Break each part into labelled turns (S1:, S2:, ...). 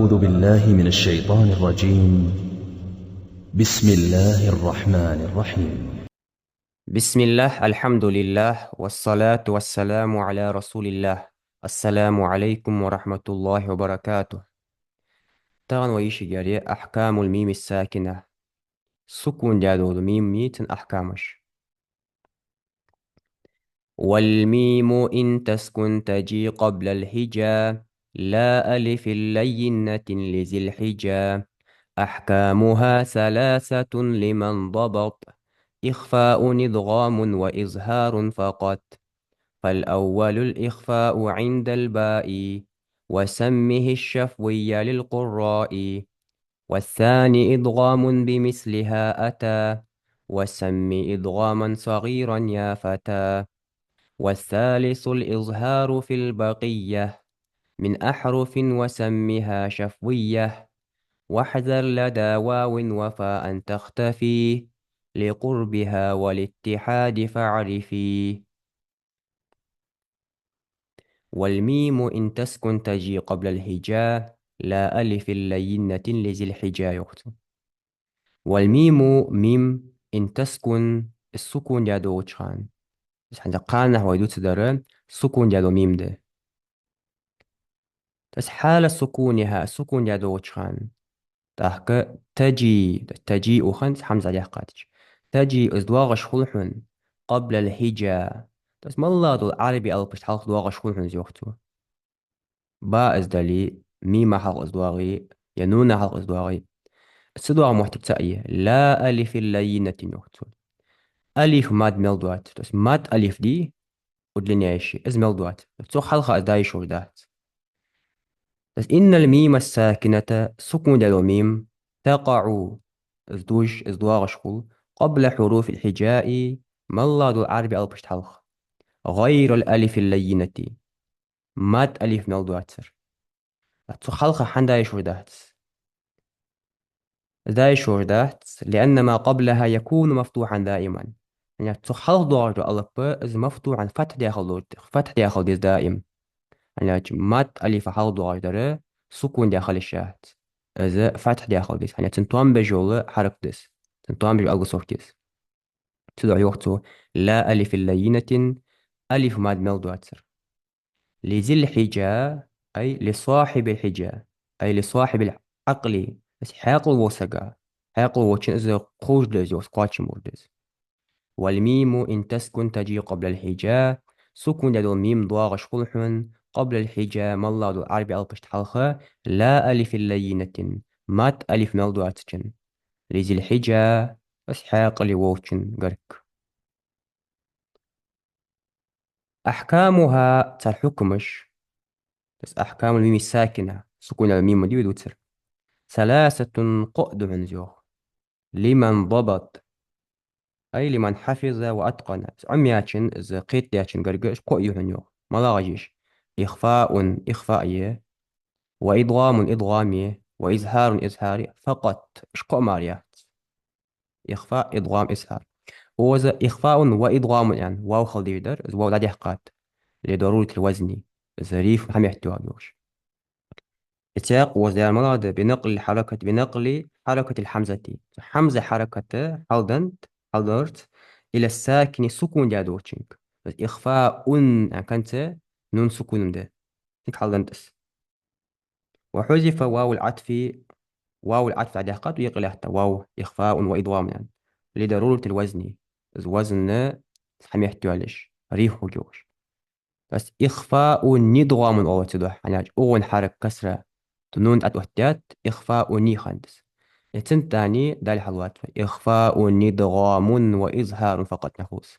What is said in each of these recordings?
S1: أعوذ بالله من الشيطان الرجيم. بسم الله الرحمن الرحيم.
S2: بسم الله الحمد لله والصلاة والسلام على رسول الله. السلام عليكم ورحمة الله وبركاته. تغن ويشي جاري أحكام الميم الساكنة. سكون جادو ميم ميتن أحكامش. والميم إن تسكن تجي قبل الهجا، لا ألف لينة لذي الحجا. أحكامها ثلاثة لمن ضبط، إخفاء إدغام وإظهار فقط. فالأول الإخفاء عند الباء، وسمه الشفوي للقراء. والثاني إدغام بمثلها أتى، وسم إدغاما صغيرا يا فتى. والثالث الإظهار في البقية من أحرف، وسمها شفوية. واحذر لدى واو وفاء تختفي، لقربها والاتحاد فاعرفي. والميم إن تسكن تجي قبل الهجاء، لا ألف لينة لذي الحجاء يكتب. والميم ميم إن تسكن السكون جادو وشان، بس عند قانه ويدو تدرن سكون جادو ميم ده. بس حال سكونها السكون جادو وشان تحك تجي تجي وخنس حمزة جاقاتش. تجي ازدواغ شخلحن قبل الهجاء. بس ما الله دو العربي أو بشتحال ازدواغ شخلحن زيوختو. باء ازدالي ميم حلق ازدواغي ينون حلق ازدواغي. الصدوغ محتاج تأيي لا ألف اللينة نكتب. ألف ماد ملدوات بس ماد ألف دي ودلني عيشي از ملدوات تسو حلقة ازداي شوردات. بس إن الميم الساكنة سكون دلو ميم تقع ازدواغ شخول قبل حروف الحجاء. ما الله دو العربي أو بشت حلق غير الألف اللينة ماد ألف ملدوات سر تسو حلقة حنداي شوردات. ذاي شوردات لأن ما قبلها يكون مفتوحا دائما. يعني تخل دور ألف إز مفتوحا فتح داخل دور فتح داخل ديز دائم. يعني مات ألف حل دور دره سكون داخل الشاهد إذا فتح داخل ديز. يعني تنتوان بجول حرف ديز تنتوان بجول ألف صوت ديز تدعي وقته لا ألف اللينة ألف ماد ملدواتر لذي الحجة أي لصاحب الحجة أي لصاحب العقل. بس حاقل وسقا حاقل وشن إذا خوش دز وسقاتش موردز. والميم إن تسكن تجي قبل الحجاء سكون يدو الميم ضاغش خلحن قبل الحجاء مالله دو العربي ألبشت حلخة لا ألف اللينة مات ألف مالدو أتشن لذي الحجاء. بس حاقل ووشن قرك. أحكامها تالحكمش. بس أحكام الميم الساكنة سكون الميم دي ودوتر ثلاثة قؤد عنزيو لمن ضبط أي لمن حفظ وأتقن. عمياتشن إذا قيت دياتشن قرقش قؤي عنيو ملاغجيش. إخفاء إخفائية، وإضغام إضغامية، وإزهار إزهاري فقط. إشقاء ماريات إخفاء إضغام إزهار. هو إخفاء وإضغام يعني واو خلديدر واو لا دحقات لضرورة الوزن ظريف هم يحتوى بيوش. إتياق وزي المراد بنقل حركة الحمزة. حمزة حركة حلدنت حلدرت إلى الساكن سكون جادوتشنك. بس إخفاء يعني كانت نون سكون ده تك حلدنتس. وحذف واو العطف على قد ويقل حتى واو إخفاء وإضغام يعني لضرورة الوزن. الوزن حم يحتوى عليش ريح وجوش. بس إخفاء ندغام أو تدوح يعني أول حرك كسرة تنون أتوهتات إخفاء نيخاندس. التن تاني دال حلوات إخفاء ندغام وإظهار فقط نخوص.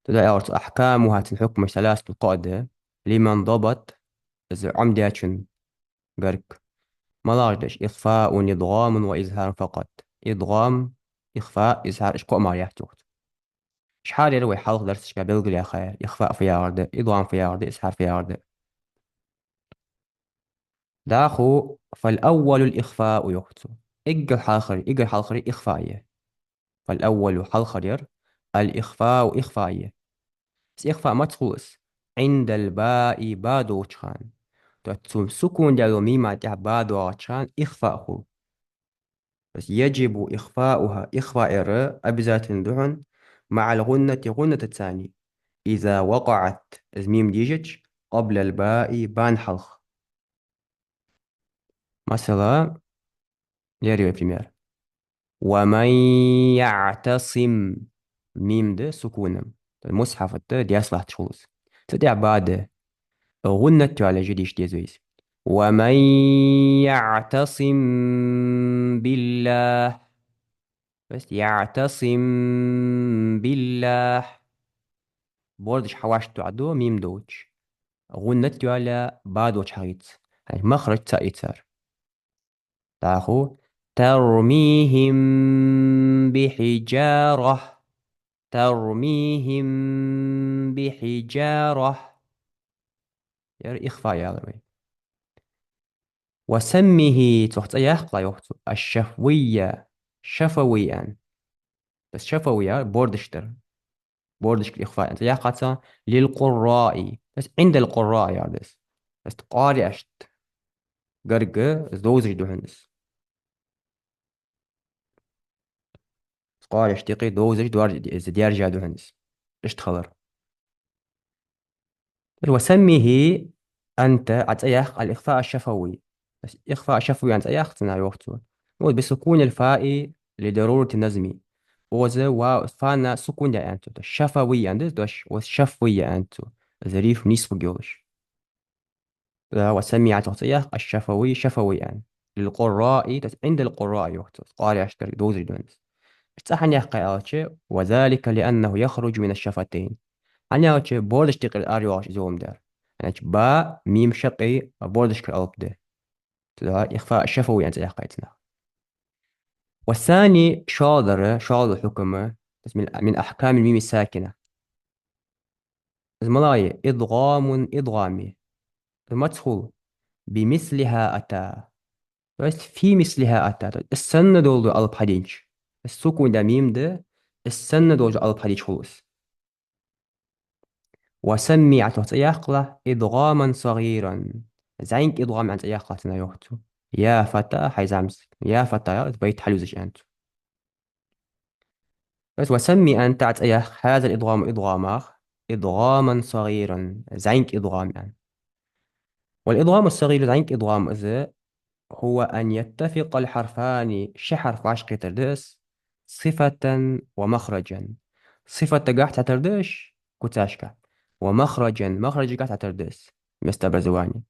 S2: تدعي أحكامها الحكم ثلاثة القاعدة لمن ضبط إذا عمدياتشن قرك ملاردش إخفاء وإدغام وإظهار فقط. إدغام إخفاء إظهار إشقاء ما يحتوت. شحال يروي حلق درس شكابيل يا خير إخفاء في يارد إدغام في يارد إظهار في يارد داخو. فالأول الإخفاء يختو إقل حلخري إخفائية. فالأول حلخرير الإخفاء إخفائية. بس إخفاء ما تخلص عند الباء بادو وشخان تتسون سكون ديالو ميم تاع بعد وعشان إخفاء خو. بس يجب إخفاؤها إخفاء ر أبزات دهن مع الغنة غنة الثاني إذا وقعت الميم ديجج قبل الباء بان حلق. مثلا يري بريمير ومن يعتصم ميم ده سكونا المصحف ده دي أصلح تشخص تدع بعد غنة على جديش دي زويس ومن يعتصم بالله بس يعتصم بالله بوردش حواش تعدو ميم دوش غنة على بعد وش حريت يعني مخرج تأيت صار تاخو ترميهم بحجارة ترميهم بحجارة يعني إخفاء يا ربي. وسمه تحت يخطى يخطو الشفوية شفويا بس شفوية بوردشتر بوردش الإخفاء أنت يا قطع للقراء بس عند القراء يا بس قارئ أشت قرق زوز جدوهنس قارئ اشتقي دوزج دوار ديار جادوهنس اشت خضر وسمه أنت أتأيخ الإخفاء الشفوي بس إخفاء شفوي أنت أيخ تنا وقته مو بسكون الفاء لضرورة النظم وذا فانا سكون يا أنتو الشفوي أنت دوش والشفوي أنتو ظريف نصف جوش وسمي أتأيخ الشفوي شفوي أن للقراء عند القراء يوقته قارئ أشتري دوزي دونس استحن يحقي وذلك لأنه يخرج من الشفتين أنا أتش بوردش تقل أريوش زوم دار أنا با ميم شقي بوردش كالألب ده تدها إخفاء شفوي أنت يحقيتنا. والثاني شاذر حكمه بس من أحكام الميم الساكنة الملاي إضغام إضغامي المدخول بمثلها أتى بس في مثلها أتى السنة دول ألب حدينش السكون ده ميم ده السنة دول ألب حدينش خلص وسمي عتوت يقلة إدغاما صغيرا زينك إدغام عن يقلة يوختو يا فتى حيزامس يا فتى يا بيت حلوزش أنت بس وسمي أنت هذا الإدغام إدغاما صغيرا زينك إدغام يعني والإدغام الصغير زينك إدغام إذا هو أن يتفق الحرفان شحرف عشق تردس صفة ومخرجا صفة قاعد تردش كتاشكا ومخرجا مخرج قاعد تردس مستبرزواني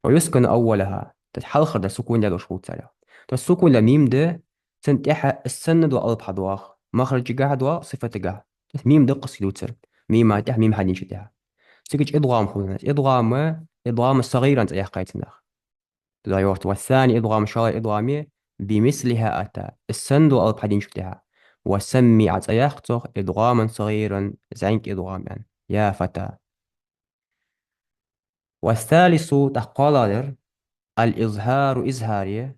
S2: ويسكن أولها تتحلخر دا سكون دا شروط سالا السكون لميم ده سنتيحة السند وألب حدواخ مخرج قاعد وصفة قاعد ميم ده قصيدو تسر ميم تح ميم حدين شتها سيكج إدغام خلنا إدغام الصغير أنت يحقيتنا دايورت والثاني إدغام شاي إدغامي بمثلها أتى السند وألب حدين شتها وسمي عت يختخ إدغاما صغيرا زعنك إدغام يعني يا فتى والثالث تقالر الإظهار إظهارية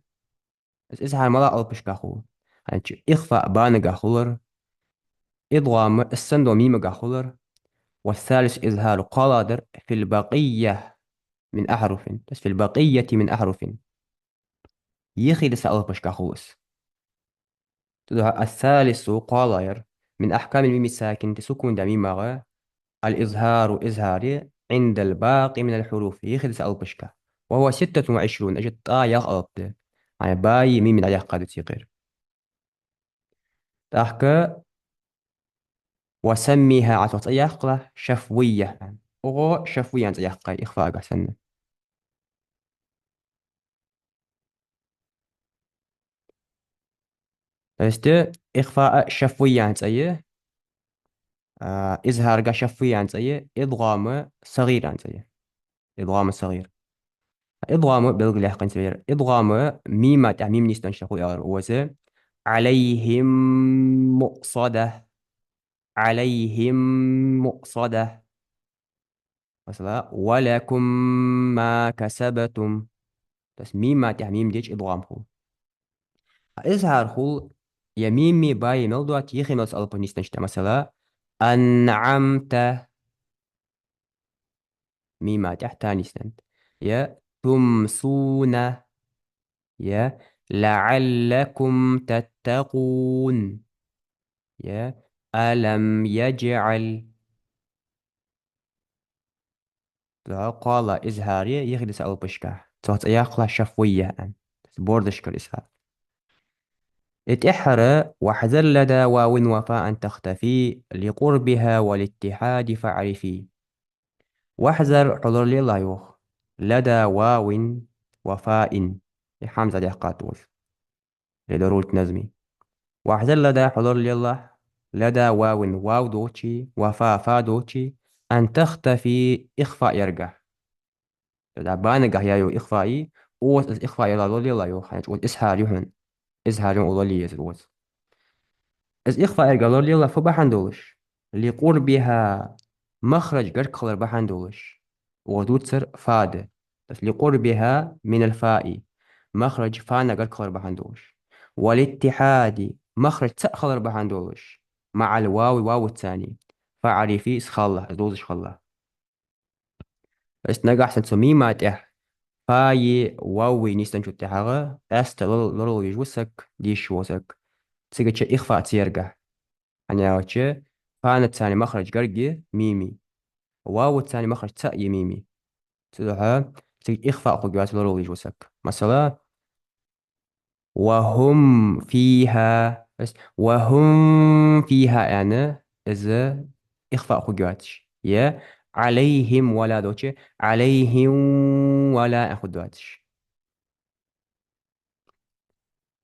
S2: إظهار ملا ألبش كخول يعني إخفاء بان كخولر إضغام السند وميم كخولر والثالث إظهار قلادر في البقية من أحرف بس في البقية من أحرف يخي لسا ألبش كخولس الثالث قلادر من أحكام الميم الساكن تسكن دميم مغا الإظهار إظهاري عند الباقي من الحروف يخي لسا ألبش وهو 26 أجد يخ ألب يعني باي ميم من عليها قادة يغير تحكى وسميها عطوة يقلة شفوية أو شفوية أنت يقل إخفاء قسن بس إخفاء شفوية أنت أيه إظهار شفوية أنت أيه إضغام صغير أنت أيه إضغام صغير إضغام بلغ لحق صغير إضغام ميمة ميم نستن شفوية وزي عليهم مؤصدة عليهم مؤصدة مثلا ولكم ما كسبتم بس ميمة ميم ديش إضغام هو إظهار هو يميمي باي ملدوات يخي ملس ألبونيستنشتا مثلا أنعمت ميمة تحتاني سنت يا تمسون، يا لعلكم تتقون، يا ألم يجعل. قال إزهاري يخدس أو بشكا تحت يقلا شفوية أن بوردش كالإسهار. اتحر واحذر لدى واو وفاء أن تختفي لقربها والاتحاد فاعرفي. واحذر حضور لله يوخ لدى واو وفاء حمزة دي قاتوز لضرورة نزمي. واحذر لدى حضور لله لدى واو دوتشي وفاء فا دوتشي أن تختفي إخفاء يرجع. لدى بانجا يايو إخفائي أوت الإخفاء يلا لله يوخ يعني تقول إسهار يهن إزهار يوم أولي يزروز. الإخفاء يرجع لله فبحندوش لقربها مخرج قد قدر بحندوش ودوتسر فاد بس لقربها من الفاء مخرج فانا قد قدر بحندوش والاتحاد مخرج تأخذر بحندوش مع الواو الثاني فعرفي اسخالله دوزش خالله بس نجح سنسمي ما تح فاي واوي نيستن شو تحاغا است لولو يجوسك ديش وسك تسيقش إخفاء تيرجع يعني وجه فانا الثاني مخرج قرقي ميمي واو الثاني مخرج تاء ميمي تدوها تيجي إخفاء خجوات لولو يجوسك مثلا وهم فيها بس وهم فيها يعني إذا إخفاء خجواتش يا عليهم ولا دوتش عليهم ولا أخدواتش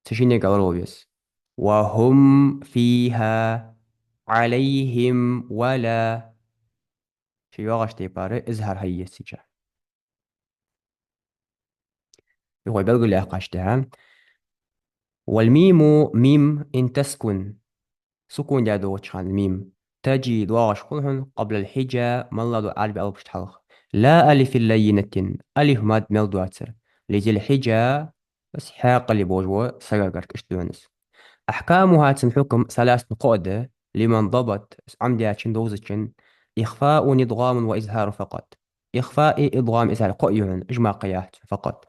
S2: تشيني قالوا بيس وهم فيها عليهم ولا شي واغش تيباري إزهر هي السجا هو بلغ لي أقاشتها. والميم ميم إن تسكن سكون يا دوتش خان الميم تجي دواغش كلهن قبل الحجة ملا دو عربي ألف تحلق لا ألف اللينة ألف ماد ميل دواتر لجي الحجة بس حاق اللي بوجوه سقاقر كشتونس. أحكامها تنحكم ثلاث نقود لمن ضبط عمدي أتشن دوزتشن إخفاء ندغام وإزهار فقط. إخفاء إضغام إزهار قيون إجماع قياس فقط.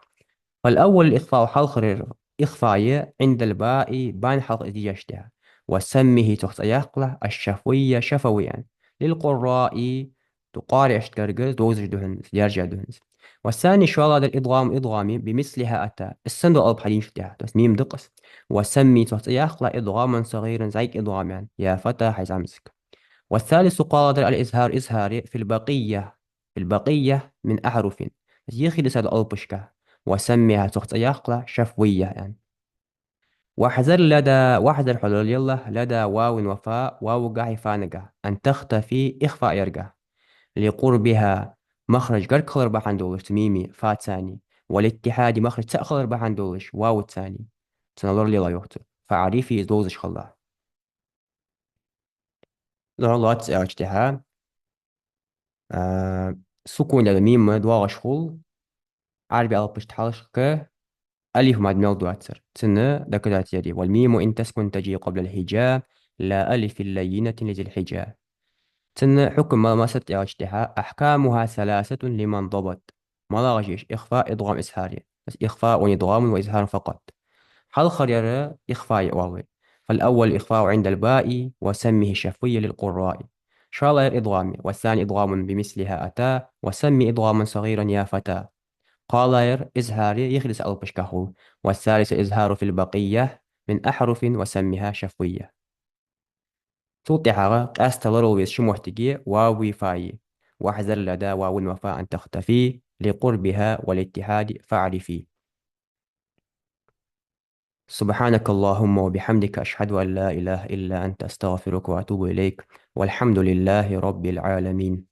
S2: فالأول الإخفاء حلق إخفاء عند الباء بان حلق إتجاشتها وسمه تحت يقله الشفوية شفويا للقراء تقارع اشترق دوزج دهنس يرجع دهنس. والثاني شو هذا الإضغام إضغامي بمثلها أتى السند ألب حدين شتها تسميم دقس وسمي تحت يقله إضغاما صغيرا زيك إضغام يعني يا فتى حيزامسك. والثالث قال الإزهار إزهاري في البقية من أحرف يخي لسال ألبشكة وسميها تخت يقلة شفوية يعني. واحذر حلول يلا لدى واو وفاء واو قاعي فانقة أن تختفي إخفاء يرقى لقربها مخرج قد خلر بحندولش تميمي فا ثاني والاتحاد مخرج تأخر بحندولش واو الثاني تنظر لي لا يوتو فعريفي دوزش خلا نوع الله تسأل سكون الميم دواغ شغل عربي ألب بشتحالش ألف مع دماغ دواتر تسنى ذكرات يدي والميم إن تسكن تجي قبل الحجاب لا ألف اللينة لذي الحجاب تسنى حكم ما ست اجتها أحكامها ثلاثة لمن ضبط ما لا غشيش إخفاء إضغام إسهاري بس إخفاء وإضغام وإظهار فقط حال خريرة إخفاء واوي. فالأول إخفاء عند الباء وسمه شفوي للقراء شال إضغام والثاني إضغام بمثلها أتى وسمي إضغاما صغيرا يا فتى قال إزهاري يخلص أو بشكه. والثالث إزهار في البقية من أحرف وسمها شفوية توضيحها أستلرو بيس شموحتكي واوي فاي واحذر لدى واو وفاء أن تختفي لقربها والاتحاد فاعرفي. سبحانك اللهم وبحمدك أشهد أن لا إله إلا أنت أستغفرك وأتوب إليك والحمد لله رب العالمين.